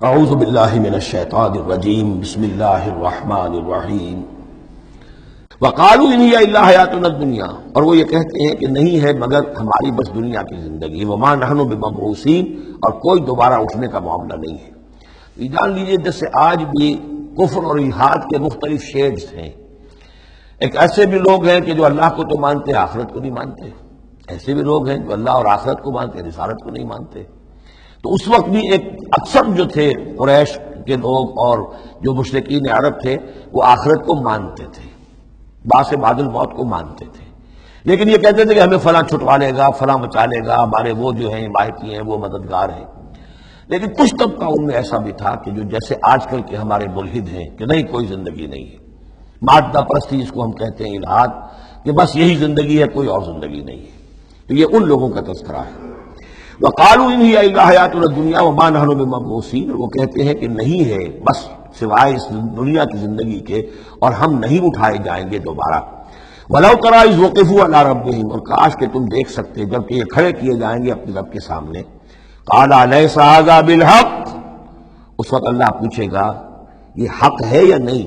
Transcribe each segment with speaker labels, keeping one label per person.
Speaker 1: اعوذ باللہ من الشیطان الرجیم بسم اللہ الرحمن الرحیم وقالوا ان ہی الا حیاتنا الدنیا، اور وہ یہ کہتے ہیں کہ نہیں ہے مگر ہماری بس دنیا کی زندگی، وما نحن بمبعوثین، اور کوئی دوبارہ اٹھنے کا معاملہ نہیں ہے۔ یہ جان لیجیے جیسے آج بھی کفر اور الحاد کے مختلف شیڈز ہیں۔ ایک ایسے بھی لوگ ہیں کہ جو اللہ کو تو مانتے آخرت کو نہیں مانتے، ایسے بھی لوگ ہیں جو اللہ اور آخرت کو مانتے رسالت کو نہیں مانتے۔ تو اس وقت بھی ایک اکثر جو تھے قریش کے لوگ اور جو مشرکین عرب تھے وہ آخرت کو مانتے تھے، باس بعد الموت کو مانتے تھے، لیکن یہ کہتے تھے کہ ہمیں فلاں چھٹوا لے گا، فلاں بچا لے گا، ہمارے وہ جو ہیں حمایتی ہیں وہ مددگار ہیں۔ لیکن کچھ طبقہ ان میں ایسا بھی تھا کہ جو جیسے آج کل کے ہمارے ملحد ہیں کہ نہیں کوئی زندگی نہیں ہے، مادہ پرستی جس کو ہم کہتے ہیں الحاد، کہ بس یہی زندگی ہے، کوئی اور زندگی نہیں ہے۔ تو یہ ان لوگوں کا تذکرہ ہے۔ وقالوا ان ہی الا حیاتنا الدنیا وما نحن بمبعوثین، وہ کہتے ہیں کہ نہیں ہے بس سوائے اس دنیا کی زندگی کے، اور ہم نہیں اٹھائے جائیں گے دوبارہ۔ ولو تری اذ وقفوا علی ربہم، اور کاش کہ تم دیکھ سکتے جبکہ یہ کھڑے کیے جائیں گے اپنے رب کے سامنے۔ قال الیس ھذا بالحق، اس وقت اللہ پوچھے گا یہ حق ہے یا نہیں؟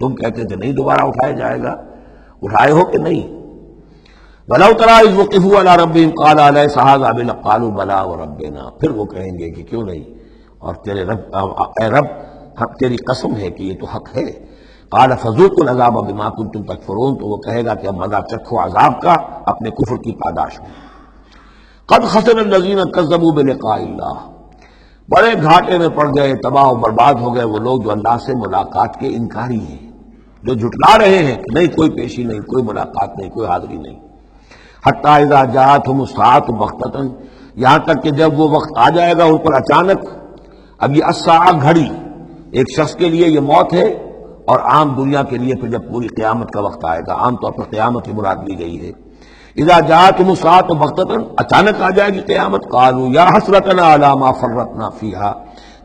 Speaker 1: تم کہتے تھے نہیں دوبارہ اٹھایا جائے گا، اٹھائے ہو کہ نہیں؟ وَلَوْ تَرَىٰ إِذْ وُقِفُوا عَلَىٰ رَبِّهِمْ قَالَ أَلَيْسَ هَٰذَا بِالْحَقِّ قَالُوا بَلَىٰ وَرَبِّنَا، پھر وہ کہیں گے کہ کیوں نہیں، اور تیرے رب اے رب تیری قسم ہے کہ یہ تو حق ہے۔ قَالَ فَذُوقُوا الْعَذَابَ بِمَا كُنتُمْ تَكْفُرُونَ، تو وہ کہے گا کہ اب مزہ چکھو عذاب کا اپنے کفر کی پاداش میں۔ قَدْ خَسِرَ الَّذِينَ كَذَّبُوا بِلِقَاءِ اللَّهِ، بڑے گھاٹے میں پڑ گئے، تباہ و برباد ہو گئے وہ لوگ جو اللہ سے ملاقات کے انکاری ہیں، جو جھٹلا رہے ہیں کہ نہیں کوئی پیشی نہیں، کوئی ملاقات نہیں، کوئی حاضری نہیں۔ حتیٰ اذا جاءتهم الساعة بغتة، یہاں تک کہ جب وہ وقت آ جائے گا ان پر اچانک۔ اب یہ الساعہ گھڑی ایک شخص کے لیے یہ موت ہے، اور عام دنیا کے لیے پھر جب پوری قیامت کا وقت آئے گا، عام طور پر قیامت کی مراد لی گئی ہے۔ اذا جاءتهم الساعة بغتة، اچانک آ جائے گی قیامت۔ قالوا یا حسرتنا علی ما فرطنا فیہا،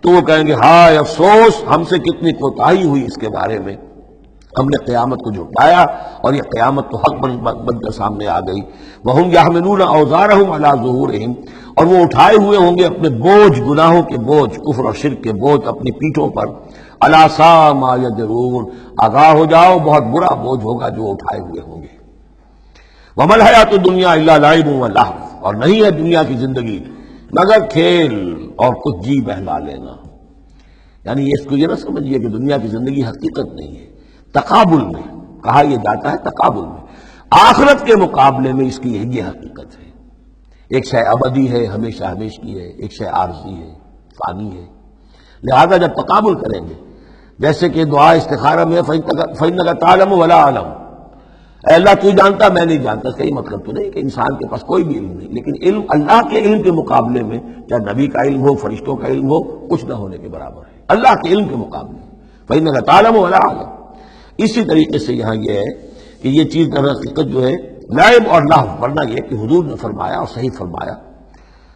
Speaker 1: تو وہ کہیں گے ہائے افسوس ہم سے کتنی کوتاہی ہوئی اس کے بارے میں، ہم نے قیامت کو جھٹلایا اور یہ قیامت تو حق بن کر سامنے آ گئی۔ وَهُمْ يَحْمِلُونَ أَوْزَارَهُمْ عَلَىٰ ظُهُورِهِمْ، اور وہ اٹھائے ہوئے ہوں گے اپنے بوجھ، گناہوں کے بوجھ، کفر اور شرک کے بوجھ اپنی پیٹھوں پر۔ أَلَا سَاءَ مَا يَزِرُونَ، آگاہ ہو جاؤ بہت برا بوجھ ہوگا جو اٹھائے ہوئے ہوں گے۔ وَمَا الْحَيَاةُ الدُّنْيَا إِلَّا لَعِبٌ وَلَهْوٌ، اور نہیں ہے دنیا کی زندگی مگر کھیل اور کچھ جی بہلا لینا۔ یعنی اس کو یہ نہ سمجھیے کہ دنیا کی زندگی حقیقت نہیں ہے، تقابل میں کہا یہ جاتا ہے، تقابل میں آخرت کے مقابلے میں اس کی یہ حقیقت ہے۔ ایک شے ابدی ہے، ہمیشہ ہمیش کی ہے، ایک شے عارضی ہے، فانی ہے۔ لہذا جب تقابل کریں گے، جیسے کہ دعا استخارہ میں فَإِنَّكَ تَعْلَمُ وَلَا أَعْلَمُ، اے اللہ تو جانتا میں نہیں جانتا، اس کا یہ مطلب تو نہیں کہ انسان کے پاس کوئی بھی علم نہیں، لیکن علم اللہ کے علم کے مقابلے میں، چاہے نبی کا علم ہو، فرشتوں کا علم ہو، کچھ نہ ہونے کے برابر ہے اللہ کے علم کے مقابلے میں۔ فَإِنَّكَ تَعْلَمُ وَلَا أَعْلَمُ۔ اسی طریقے سے یہاں یہ ہے کہ یہ چیز در حقیقت جو ہے لعب اور لہو، ورنہ یہ کہ حضور نے فرمایا اور صحیح فرمایا،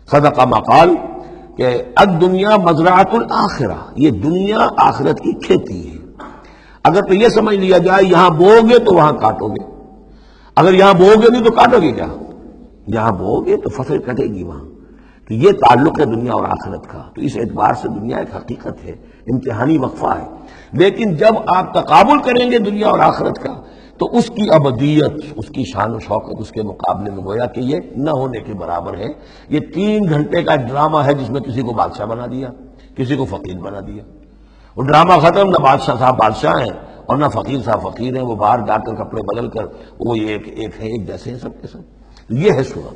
Speaker 1: صدق مقال، کہ الدنیا مزرعۃ الآخرہ، یہ دنیا آخرت کی کھیتی ہے۔ اگر تو یہ سمجھ لیا جائے یہاں بو گے تو وہاں کاٹو گے، اگر یہاں بو گے نہیں تو کاٹو گے کیا؟ یہاں بو گے تو فصل کٹے گی وہاں۔ تو یہ تعلق ہے دنیا اور آخرت کا، تو اس اعتبار سے دنیا ایک حقیقت ہے، امتحانی وقفہ ہے۔ لیکن جب آپ تقابل کریں گے دنیا اور آخرت کا تو اس کی ابدیت، اس کی شان و شوکت اس کے مقابلے میں گویا کہ یہ نہ ہونے کے برابر ہے۔ یہ 3 گھنٹے کا ڈرامہ ہے جس میں کسی کو بادشاہ بنا دیا، کسی کو فقیر بنا دیا۔ وہ ڈرامہ ختم، نہ بادشاہ صاحب بادشاہ ہیں اور نہ فقیر صاحب فقیر ہیں، وہ باہر جا کر کپڑے بدل کر وہ ایک ہے، ایک جیسے ہیں سب کے سب۔ یہ ہے صورت۔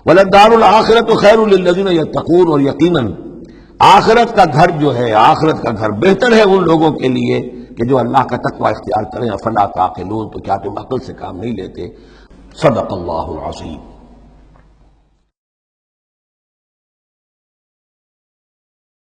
Speaker 1: وَلَلدَّارُ الْآخِرَةُ خَيْرٌ لِّلَّذِينَ يَتَّقُونَ، اور یقیناً آخرت کا گھر جو ہے، آخرت کا گھر بہتر ہے ان لوگوں کے لیے کہ جو اللہ کا تقوی اختیار کریں۔ افلا تعقلون، تو کیا تم عقل سے کام نہیں لیتے؟ صدق اللہ العظیم۔